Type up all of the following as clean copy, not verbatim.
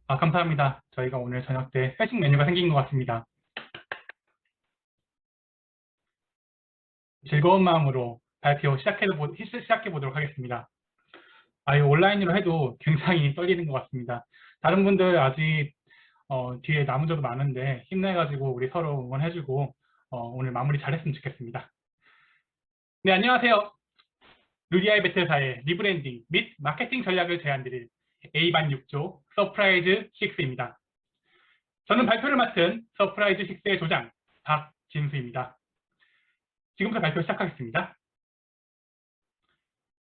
감사합니다. 저희가 오늘 저녁 때 회식 메뉴가 생긴 것 같습니다. 즐거운 마음으로 발표 시작해 보도록 하겠습니다. 이 온라인으로 해도 굉장히 떨리는 것 같습니다. 다른 분들 아직 뒤에 남은 저도 많은데 힘내가지고 우리 서로 응원해주고 오늘 마무리 잘했으면 좋겠습니다. 네, 안녕하세요. 루디아의 배틀사의 리브랜딩 및 마케팅 전략을 제안드릴 A반 6조 서프라이즈 6입니다. 저는 발표를 맡은 서프라이즈 6의 조장 박진수입니다. 지금부터 발표 시작하겠습니다.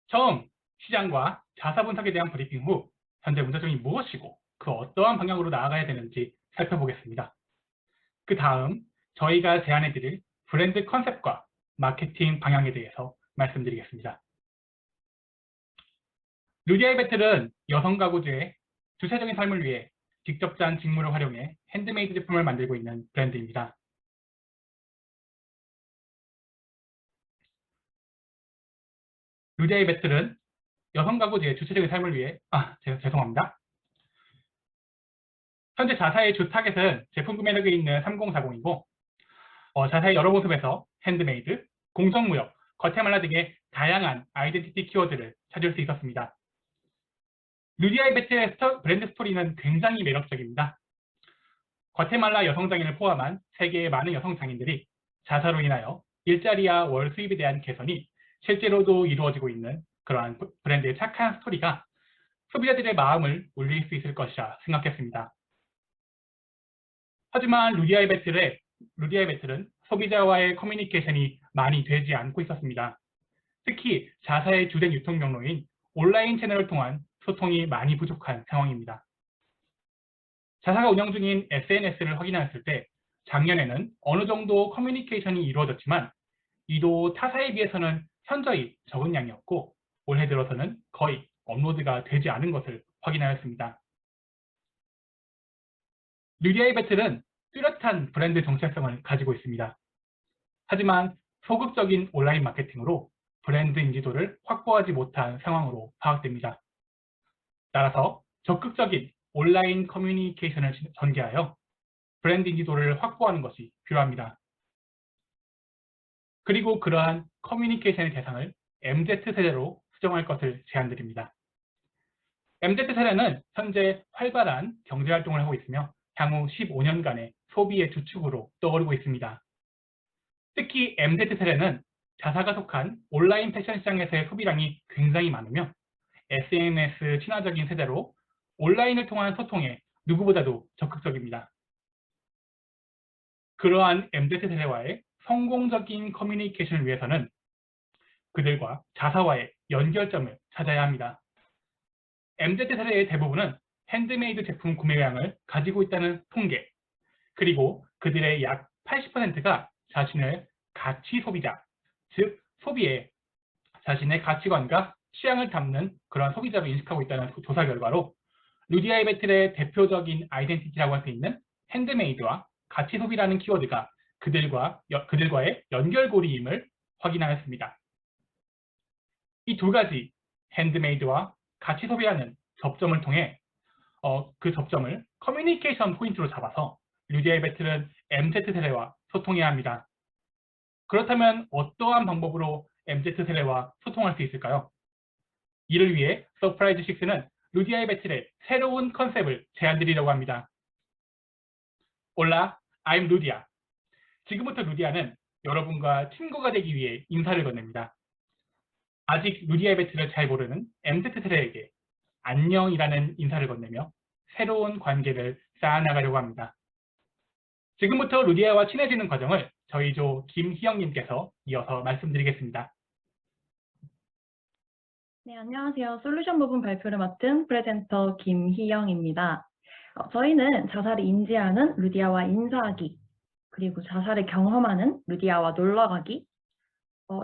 처음 시장과 자사 분석에 대한 브리핑 후 현재 문제점이 무엇이고 그 어떠한 방향으로 나아가야 되는지 살펴보겠습니다. 그 다음 저희가 제안해드릴 브랜드 컨셉과 마케팅 방향에 대해서 말씀드리겠습니다. 루디아의 배틀은 여성 가구주의 주체적인 삶을 위해 직접 짠 직물을 활용해 핸드메이드 제품을 만들고 있는 브랜드입니다. 루디아의 배틀은 여성 가구주의 주체적인 삶을 위해 죄송합니다. 현재 자사의 주 타겟은 제품 구매력이 있는 3040이고 자사의 여러 모습에서 핸드메이드, 공정무역, 과테말라 등의 다양한 아이덴티티 키워드를 찾을 수 있었습니다. 루디아의 배틀의 브랜드 스토리는 굉장히 매력적입니다. 과테말라 여성 장인을 포함한 세계의 많은 여성 장인들이 자사로 인하여 일자리와 월 수입에 대한 개선이 실제로도 이루어지고 있는 그러한 브랜드의 착한 스토리가 소비자들의 마음을 울릴 수 있을 것이라 생각했습니다. 하지만 루디아의 배틀은 소비자와의 커뮤니케이션이 많이 되지 않고 있었습니다. 특히 자사의 주된 유통 경로인 온라인 채널을 통한 소통이 많이 부족한 상황입니다. 자사가 운영 중인 SNS를 확인하였을 때 작년에는 어느 정도 커뮤니케이션이 이루어졌지만 이도 타사에 비해서는 현저히 적은 양이었고 올해 들어서는 거의 업로드가 되지 않은 것을 확인하였습니다. 루디아의 배틀은 뚜렷한 브랜드 정체성을 가지고 있습니다. 하지만 소극적인 온라인 마케팅으로 브랜드 인지도를 확보하지 못한 상황으로 파악됩니다. 따라서 적극적인 온라인 커뮤니케이션을 전개하여 브랜드 인지도를 확보하는 것이 필요합니다. 그리고 그러한 커뮤니케이션의 대상을 MZ세대로 수정할 것을 제안드립니다. MZ세대는 현재 활발한 경제활동을 하고 있으며 향후 15년간의 소비의 주축으로 떠오르고 있습니다. 특히 MZ세대는 자사가 속한 온라인 패션 시장에서의 소비량이 굉장히 많으며 SNS 친화적인 세대로 온라인을 통한 소통에 누구보다도 적극적입니다. 그러한 MZ세대와의 성공적인 커뮤니케이션을 위해서는 그들과 자사와의 연결점을 찾아야 합니다. MZ세대의 대부분은 핸드메이드 제품 구매량을 가지고 있다는 통계, 그리고 그들의 약 80%가 자신을 가치 소비자, 즉 소비에 자신의 가치관과 취향을 담는 그런 소비자로 인식하고 있다는 조사 결과로 루디아의 배틀의 대표적인 아이덴티티라고 할 수 있는 핸드메이드와 가치 소비라는 키워드가 그들과의 연결고리임을 확인하였습니다. 이 두 가지 핸드메이드와 가치 소비라는 접점을 통해 그 접점을 커뮤니케이션 포인트로 잡아서 루디아의 배틀은 MZ세대와 소통해야 합니다. 그렇다면 어떠한 방법으로 MZ세대와 소통할 수 있을까요? 이를 위해 서프라이즈 6는 루디아의 배틀의 새로운 컨셉을 제안드리려고 합니다. 올라, I'm 루디아. 지금부터 루디아는 여러분과 친구가 되기 위해 인사를 건넵니다. 아직 루디아의 배틀을 잘 모르는 MZ세대에게 안녕이라는 인사를 건네며 새로운 관계를 쌓아나가려고 합니다. 지금부터 루디아와 친해지는 과정을 저희 조 김희영님께서 이어서 말씀드리겠습니다. 네, 안녕하세요. 솔루션 부분 발표를 맡은 프레젠터 김희영입니다. 저희는 자사를 인지하는 루디아와 인사하기, 그리고 자사를 경험하는 루디아와 놀러가기,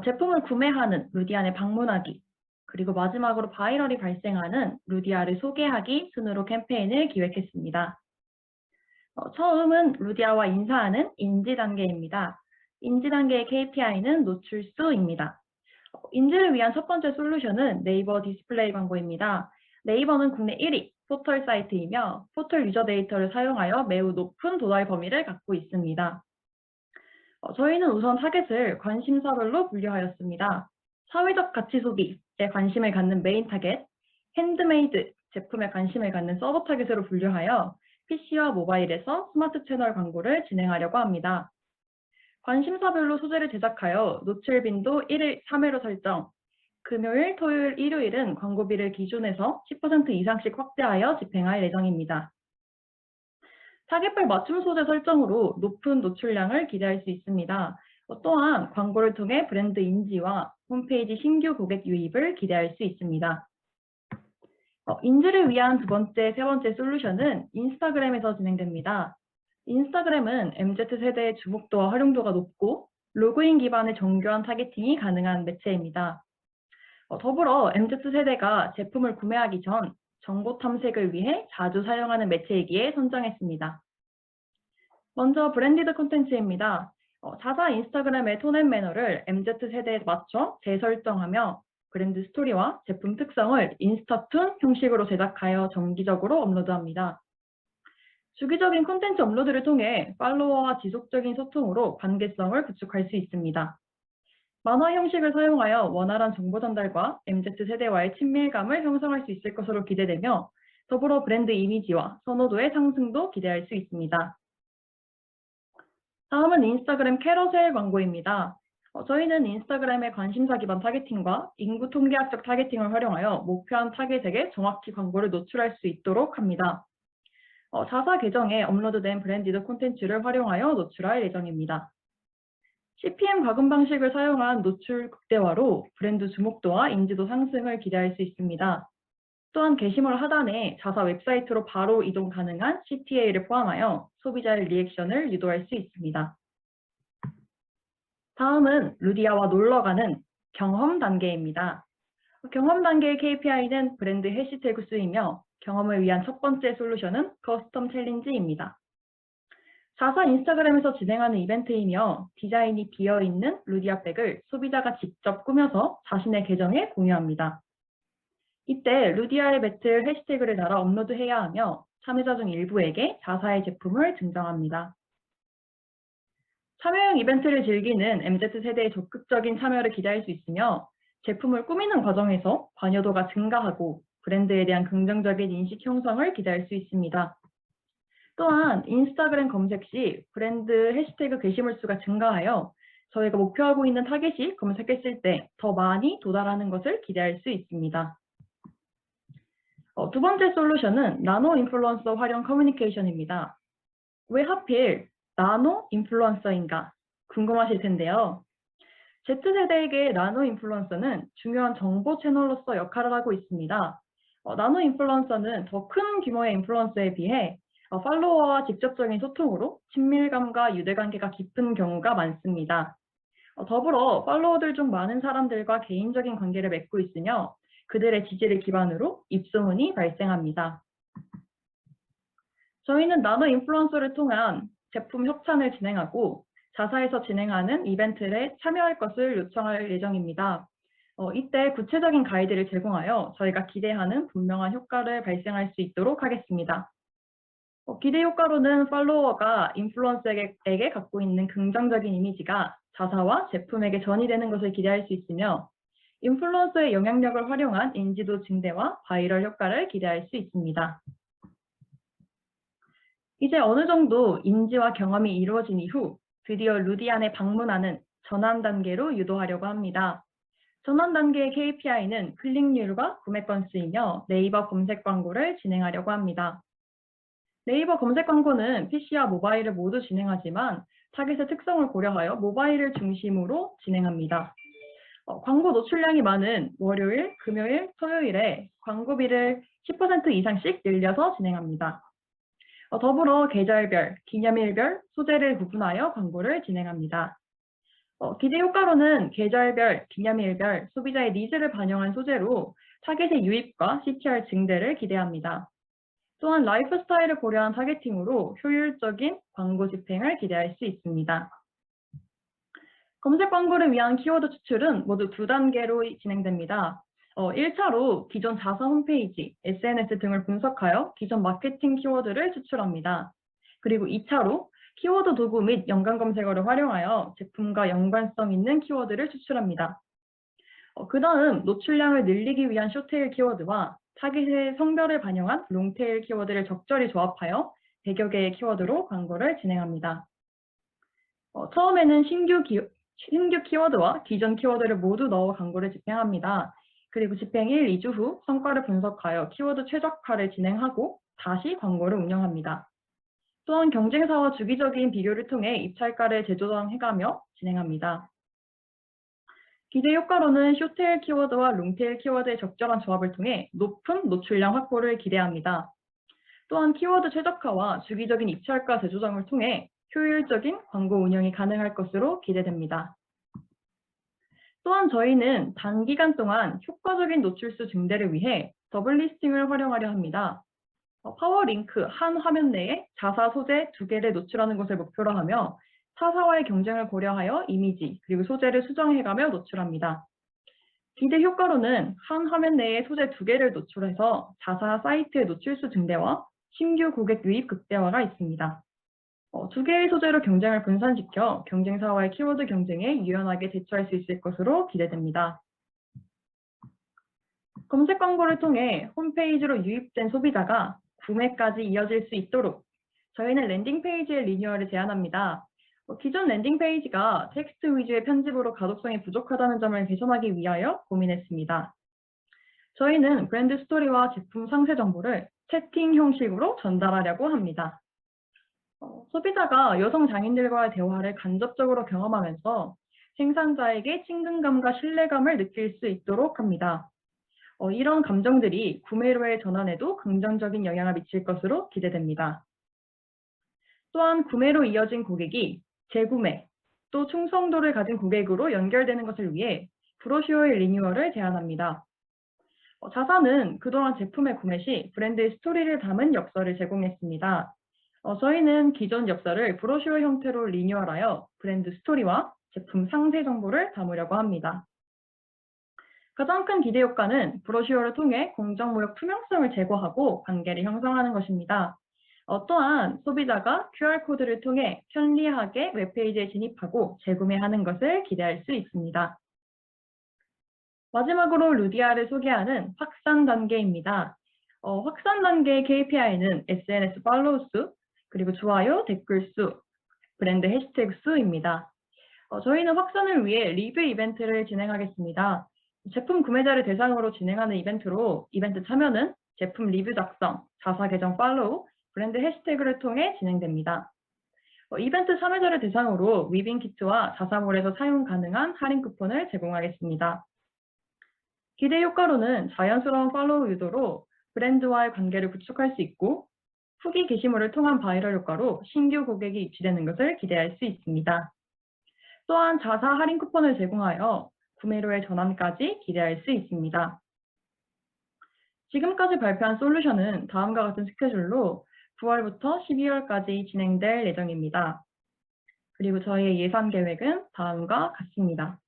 제품을 구매하는 루디아에 방문하기, 그리고 마지막으로 바이럴이 발생하는 루디아를 소개하기 순으로 캠페인을 기획했습니다. 처음은 루디아와 인사하는 인지 단계입니다. 인지 단계의 KPI는 노출수입니다. 인지를 위한 첫 번째 솔루션은 네이버 디스플레이 광고입니다. 네이버는 국내 1위, 포털 사이트이며 포털 유저 데이터를 사용하여 매우 높은 도달 범위를 갖고 있습니다. 저희는 우선 타겟을 관심사별로 분류하였습니다. 사회적 가치 소비에 관심을 갖는 메인 타겟, 핸드메이드 제품에 관심을 갖는 서브 타겟으로 분류하여 PC와 모바일에서 스마트 채널 광고를 진행하려고 합니다. 관심사별로 소재를 제작하여 노출 빈도 1일 3회로 설정, 금요일, 토요일, 일요일은 광고비를 기준에서 10% 이상씩 확대하여 집행할 예정입니다. 타겟별 맞춤 소재 설정으로 높은 노출량을 기대할 수 있습니다. 또한 광고를 통해 브랜드 인지와 홈페이지 신규 고객 유입을 기대할 수 있습니다. 인지를 위한 세 번째 솔루션은 인스타그램에서 진행됩니다. 인스타그램은 MZ세대의 주목도와 활용도가 높고 로그인 기반의 정교한 타겟팅이 가능한 매체입니다. 더불어 MZ세대가 제품을 구매하기 전 정보 탐색을 위해 자주 사용하는 매체이기에 선정했습니다. 먼저 브랜디드 콘텐츠입니다. 자사 인스타그램의 톤 앤 매너를 MZ세대에 맞춰 재설정하며 브랜드 스토리와 제품 특성을 인스타툰 형식으로 제작하여 정기적으로 업로드합니다. 주기적인 콘텐츠 업로드를 통해 팔로워와 지속적인 소통으로 관계성을 구축할 수 있습니다. 만화 형식을 사용하여 원활한 정보 전달과 MZ세대와의 친밀감을 형성할 수 있을 것으로 기대되며 더불어 브랜드 이미지와 선호도의 상승도 기대할 수 있습니다. 다음은 인스타그램 캐러셀 광고입니다. 저희는 인스타그램의 관심사 기반 타겟팅과 인구 통계학적 타겟팅을 활용하여 목표한 타겟에게 정확히 광고를 노출할 수 있도록 합니다. 자사 계정에 업로드된 브랜디드 콘텐츠를 활용하여 노출할 예정입니다. CPM 과금 방식을 사용한 노출 극대화로 브랜드 주목도와 인지도 상승을 기대할 수 있습니다. 또한 게시물 하단에 자사 웹사이트로 바로 이동 가능한 CTA를 포함하여 소비자의 리액션을 유도할 수 있습니다. 다음은 루디아와 놀러가는 경험 단계입니다. 경험 단계의 KPI는 브랜드 해시태그 수이며 경험을 위한 첫 번째 솔루션은 커스텀 챌린지입니다. 자사 인스타그램에서 진행하는 이벤트이며 디자인이 비어있는 루디아백을 소비자가 직접 꾸며서 자신의 계정에 공유합니다. 이때 루디아의 배틀 해시태그를 달아 업로드해야 하며 참여자 중 일부에게 자사의 제품을 증정합니다. 참여형 이벤트를 즐기는 MZ세대의 적극적인 참여를 기대할 수 있으며 제품을 꾸미는 과정에서 관여도가 증가하고 브랜드에 대한 긍정적인 인식 형성을 기대할 수 있습니다. 또한 인스타그램 검색 시 브랜드 해시태그 게시물 수가 증가하여 저희가 목표하고 있는 타겟이 검색했을 때 더 많이 도달하는 것을 기대할 수 있습니다. 두 번째 솔루션은 나노 인플루언서 활용 커뮤니케이션입니다. 왜 하필 나노 인플루언서인가 궁금하실 텐데요. Z세대에게 나노 인플루언서는 중요한 정보 채널로서 역할을 하고 있습니다. 나노 인플루언서는 더 큰 규모의 인플루언서에 비해 팔로워와 직접적인 소통으로 친밀감과 유대관계가 깊은 경우가 많습니다. 더불어 팔로워들 중 많은 사람들과 개인적인 관계를 맺고 있으며 그들의 지지를 기반으로 입소문이 발생합니다. 저희는 나노 인플루언서를 통한 제품 협찬을 진행하고 자사에서 진행하는 이벤트에 참여할 것을 요청할 예정입니다. 이때 구체적인 가이드를 제공하여 저희가 기대하는 분명한 효과를 발생할 수 있도록 하겠습니다. 기대 효과로는 팔로워가 인플루언서에게 갖고 있는 긍정적인 이미지가 자사와 제품에게 전이되는 것을 기대할 수 있으며 인플루언서의 영향력을 활용한 인지도 증대와 바이럴 효과를 기대할 수 있습니다. 이제 어느 정도 인지와 경험이 이루어진 이후 드디어 루디안에 방문하는 전환 단계로 유도하려고 합니다. 전환 단계의 KPI는 클릭률과 구매 건수이며 네이버 검색 광고를 진행하려고 합니다. 네이버 검색 광고는 PC와 모바일을 모두 진행하지만 타겟의 특성을 고려하여 모바일을 중심으로 진행합니다. 광고 노출량이 많은 월요일, 금요일, 토요일에 광고비를 10% 이상씩 늘려서 진행합니다. 더불어 계절별, 기념일별 소재를 구분하여 광고를 진행합니다. 기대 효과로는 계절별, 기념일별 소비자의 니즈를 반영한 소재로 타겟의 유입과 CTR 증대를 기대합니다. 또한 라이프 스타일을 고려한 타겟팅으로 효율적인 광고 집행을 기대할 수 있습니다. 검색 광고를 위한 키워드 추출은 모두 두 단계로 진행됩니다. 1차로 기존 자사 홈페이지, SNS 등을 분석하여 기존 마케팅 키워드를 추출합니다. 그리고 2차로 키워드 도구 및 연관 검색어를 활용하여 제품과 연관성 있는 키워드를 추출합니다. 그 다음 노출량을 늘리기 위한 숏테일 키워드와 타깃의 성별을 반영한 롱테일 키워드를 적절히 조합하여 100여 개의 키워드로 광고를 진행합니다. 처음에는 신규 키워드와 기존 키워드를 모두 넣어 광고를 집행합니다. 그리고 집행 1, 2주 후 성과를 분석하여 키워드 최적화를 진행하고 다시 광고를 운영합니다. 또한 경쟁사와 주기적인 비교를 통해 입찰가를 재조정해가며 진행합니다. 기대 효과로는 숏테일 키워드와 롱테일 키워드의 적절한 조합을 통해 높은 노출량 확보를 기대합니다. 또한 키워드 최적화와 주기적인 입찰가 재조정을 통해 효율적인 광고 운영이 가능할 것으로 기대됩니다. 또한 저희는 단기간 동안 효과적인 노출수 증대를 위해 더블 리스팅을 활용하려 합니다. 파워링크 한 화면 내에 자사 소재 2개를 노출하는 것을 목표로 하며 타사와의 경쟁을 고려하여 이미지 그리고 소재를 수정해가며 노출합니다. 기대 효과로는 한 화면 내에 소재 2개를 노출해서 자사 사이트의 노출수 증대와 신규 고객 유입 극대화가 있습니다. 2개의 소재로 경쟁을 분산시켜 경쟁사와의 키워드 경쟁에 유연하게 대처할 수 있을 것으로 기대됩니다. 검색 광고를 통해 홈페이지로 유입된 소비자가 구매까지 이어질 수 있도록 저희는 랜딩 페이지의 리뉴얼을 제안합니다. 기존 랜딩 페이지가 텍스트 위주의 편집으로 가독성이 부족하다는 점을 개선하기 위하여 고민했습니다. 저희는 브랜드 스토리와 제품 상세 정보를 채팅 형식으로 전달하려고 합니다. 소비자가 여성 장인들과의 대화를 간접적으로 경험하면서 생산자에게 친근감과 신뢰감을 느낄 수 있도록 합니다. 이런 감정들이 구매로의 전환에도 긍정적인 영향을 미칠 것으로 기대됩니다. 또한 구매로 이어진 고객이 재구매, 또 충성도를 가진 고객으로 연결되는 것을 위해 브로셔의 리뉴얼을 제안합니다. 자사는 그동안 제품의 구매 시 브랜드의 스토리를 담은 엽서를 제공했습니다. 저희는 기존 엽서를 브로셔 형태로 리뉴얼하여 브랜드 스토리와 제품 상세 정보를 담으려고 합니다. 가장 큰 기대 효과는 브로셔를 통해 공정무역 투명성을 제고하고 관계를 형성하는 것입니다. 또한 소비자가 QR코드를 통해 편리하게 웹페이지에 진입하고 재구매하는 것을 기대할 수 있습니다. 마지막으로 루디아를 소개하는 확산 단계입니다. 확산 단계의 KPI는 SNS 팔로우 수, 그리고 좋아요, 댓글 수, 브랜드 해시태그 수입니다. 저희는 확산을 위해 리뷰 이벤트를 진행하겠습니다. 제품 구매자를 대상으로 진행하는 이벤트로 이벤트 참여는 제품 리뷰 작성, 자사 계정 팔로우, 브랜드 해시태그를 통해 진행됩니다. 이벤트 참여자를 대상으로 위빙 키트와 자사몰에서 사용 가능한 할인 쿠폰을 제공하겠습니다. 기대 효과로는 자연스러운 팔로우 유도로 브랜드와의 관계를 구축할 수 있고 후기 게시물을 통한 바이럴 효과로 신규 고객이 입지되는 것을 기대할 수 있습니다. 또한 자사 할인 쿠폰을 제공하여 구매로의 전환까지 기대할 수 있습니다. 지금까지 발표한 솔루션은 다음과 같은 스케줄로 9월부터 12월까지 진행될 예정입니다. 그리고 저희의 예산 계획은 다음과 같습니다.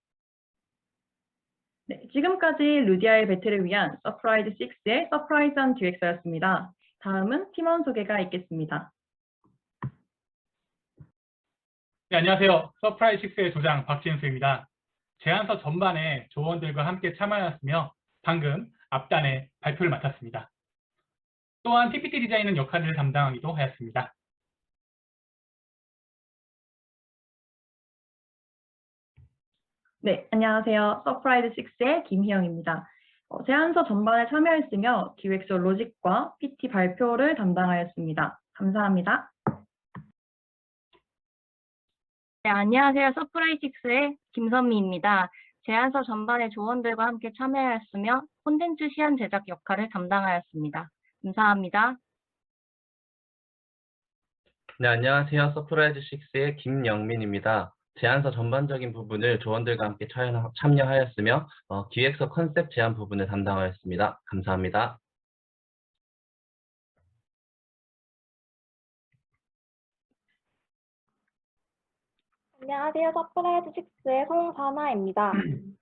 네, 지금까지 루디아의 배틀을 위한 서프라이즈 6의 서프라이즈한 기획서였습니다. 다음은 팀원 소개가 있겠습니다. 네, 안녕하세요. 서프라이즈 6의 조장 박진수입니다. 제안서 전반에 조원들과 함께 참여하였으며 방금 앞단에 발표를 맡았습니다. 또한 PPT 디자인은 역할을 담당하기도 하였습니다. 네, 안녕하세요. 서프라이즈 6의 김희영입니다. 제안서 전반에 참여했으며 기획서 로직과 PT 발표를 담당하였습니다. 감사합니다. 네, 안녕하세요. 서프라이직스의 김선미입니다. 제안서 전반의 조원들과 함께 참여하였으며 콘텐츠 시안 제작 역할을 담당하였습니다. 감사합니다. 네, 안녕하세요. 서프라이즈 6의 김영민입니다. 제안서 전반적인 부분을 조원들과 함께 참여하였으며 기획서 컨셉 제안 부분을 담당하였습니다. 감사합니다. 안녕하세요. 서프라이즈 6의 송사나입니다.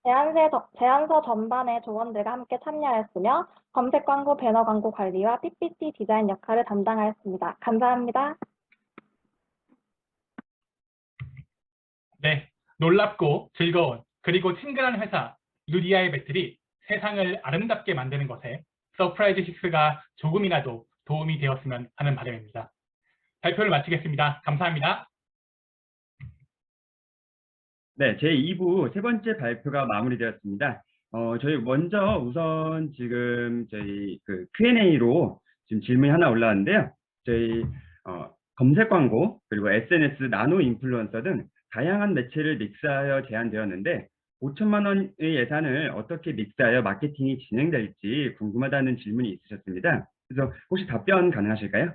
제안서 전반의 조원들과 함께 참여하였으며 검색 광고, 배너 광고 관리와 PPT 디자인 역할을 담당하였습니다. 감사합니다. 네, 놀랍고 즐거운 그리고 친근한 회사 루디아의 배틀이 세상을 아름답게 만드는 것에 서프라이즈6가 조금이라도 도움이 되었으면 하는 바람입니다. 발표를 마치겠습니다. 감사합니다. 네, 제2부 세 번째 발표가 마무리되었습니다. 저희 먼저 우선 지금 저희 그 Q&A로 지금 질문이 하나 올라왔는데요. 저희 검색 광고 그리고 SNS, 나노 인플루언서 등 다양한 매체를 믹스하여 제안되었는데 5천만 원의 예산을 어떻게 믹스하여 마케팅이 진행될지 궁금하다는 질문이 있으셨습니다. 그래서 혹시 답변 가능하실까요?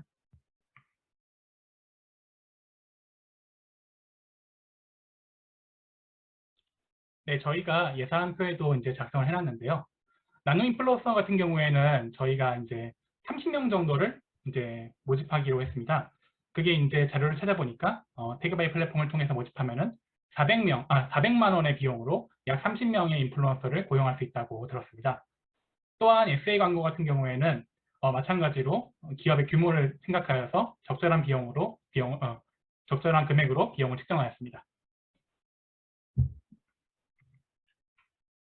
네, 저희가 예산표에도 이제 작성을 해놨는데요. 나노 인플루언서 같은 경우에는 저희가 이제 30명 정도를 이제 모집하기로 했습니다. 그게 이제 자료를 찾아보니까 태그바이 플랫폼을 통해서 모집하면은 400만 원의 비용으로 약 30명의 인플루언서를 고용할 수 있다고 들었습니다. 또한 SA 광고 같은 경우에는 마찬가지로 기업의 규모를 생각하여서 적절한 금액으로 비용을 측정하였습니다.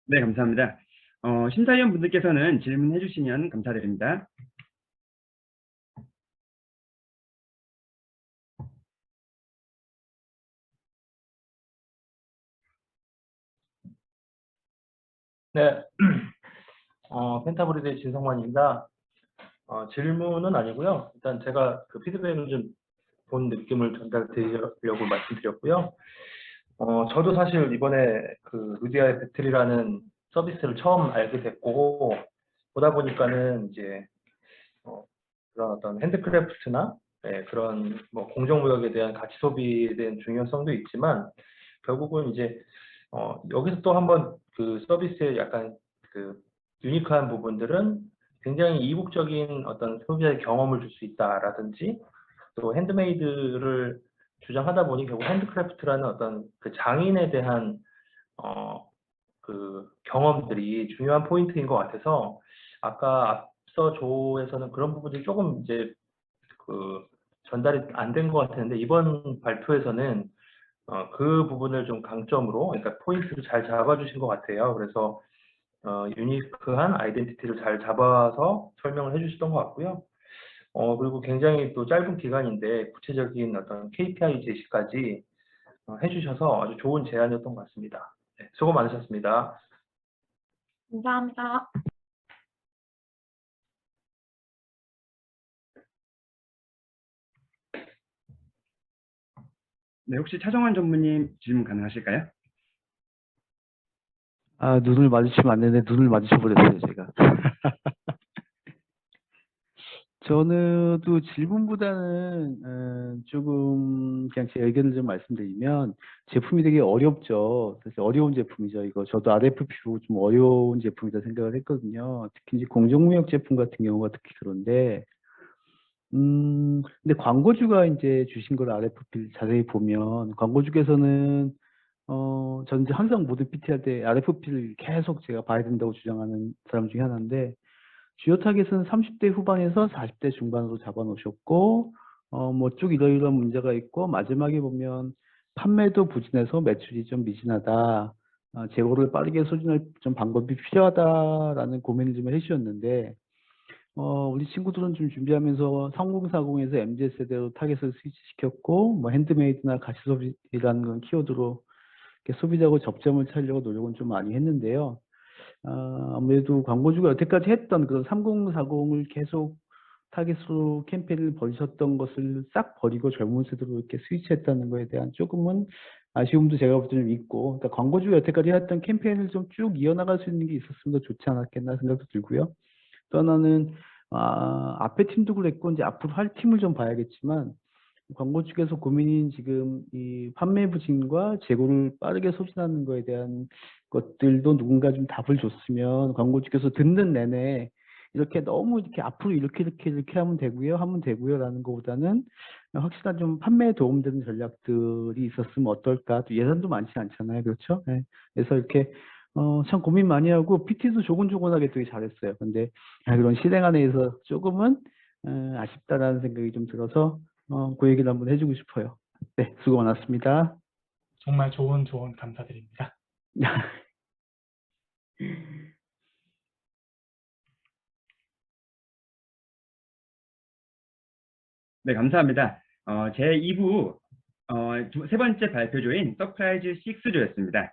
네, 감사합니다. 심사위원 분들께서는 질문해 주시면 감사드립니다. 네, 펜타브리드의 진성만입니다. 질문은 아니고요. 일단 제가 그 피드백을 좀 본 느낌을 전달드리려고 말씀드렸고요. 저도 사실 이번에 그 루디아의 배틀이라는 서비스를 처음 알게 됐고, 보다 보니까는 이제 그런 어떤 핸드크래프트나 그런 뭐 공정무역에 대한 가치 소비에 대한 중요성도 있지만, 결국은 이제 여기서 또 한번 그 서비스의 약간 그 유니크한 부분들은 굉장히 이국적인 어떤 소비자의 경험을 줄 수 있다라든지, 또 핸드메이드를 주장하다 보니 결국 핸드크래프트라는 어떤 그 장인에 대한 그 경험들이 중요한 포인트인 것 같아서, 아까 앞서 조에서는 그런 부분들이 조금 이제 그 전달이 안 된 것 같았는데, 이번 발표에서는 그 부분을 좀 강점으로, 그러니까 포인트를 잘 잡아주신 것 같아요. 그래서 유니크한 아이덴티티를 잘 잡아서 설명을 해주셨던 것 같고요. 그리고 굉장히 또 짧은 기간인데 구체적인 어떤 KPI 제시까지 해주셔서 아주 좋은 제안이었던 것 같습니다. 네, 수고 많으셨습니다. 감사합니다. 네, 혹시 차정원 전무님 질문 가능하실까요? 아, 눈을 마주치면 안 되는데 눈을 마주쳐 버렸어요, 제가. 저는 또 질문보다는 조금 그냥 제 의견을 좀 말씀드리면, 제품이 되게 어렵죠. 사실 어려운 제품이죠. 이거 저도 RFP로 좀 어려운 제품이다 생각을 했거든요. 특히 이제 공정무역 제품 같은 경우가 특히 그런데, 근데 광고주가 이제 주신 걸 RFP를 자세히 보면, 광고주께서는 저는 이제 항상 모든 PT 할 때 RFP를 계속 제가 봐야 된다고 주장하는 사람 중에 하나인데, 주요 타겟은 30대 후반에서 40대 중반으로 잡아놓으셨고, 뭐 쭉 이러이러한 문제가 있고, 마지막에 보면 판매도 부진해서 매출이 좀 미진하다, 재고를 빠르게 소진할 좀 방법이 필요하다라는 고민을 좀 해주셨는데, 우리 친구들은 좀 준비하면서 3040에서 MZ세대로 타겟을 스위치시켰고, 뭐 핸드메이드나 가시소비라는 건 키워드로 이렇게 소비자하고 접점을 찾으려고 노력은 좀 많이 했는데요. 아무래도 광고주가 여태까지 했던 그런 3040을 계속 타겟으로 캠페인을 벌이셨던 것을 싹 버리고 젊은 세대로 이렇게 스위치했다는 거에 대한 조금은 아쉬움도 제가 볼 때는 있고, 그러니까 광고주가 여태까지 했던 캠페인을 좀 쭉 이어나갈 수 있는 게 있었으면 더 좋지 않았겠나 생각도 들고요. 또 하나는 앞에 팀도 그랬고 이제 앞으로 할 팀을 좀 봐야겠지만, 광고 측에서 고민인 지금 이 판매 부진과 재고를 빠르게 소진하는 거에 대한 것들도 누군가 좀 답을 줬으면, 광고 측에서 듣는 내내 이렇게 너무 이렇게 앞으로 이렇게 하면 되고요라는 것보다는 확실한 좀 판매에 도움되는 전략들이 있었으면 어떨까. 또 예산도 많지 않잖아요, 그렇죠? 네. 그래서 이렇게 참 고민 많이 하고 PT도 조곤조곤하게 되게 잘했어요. 근데 그런 실행 안에서 조금은 아쉽다라는 생각이 좀 들어서 그 얘기를 한번 해주고 싶어요. 네, 수고 많았습니다. 정말 좋은 조언 감사드립니다. 네, 감사합니다. 제 2부 세 번째 발표조인 서프라이즈 6조였습니다.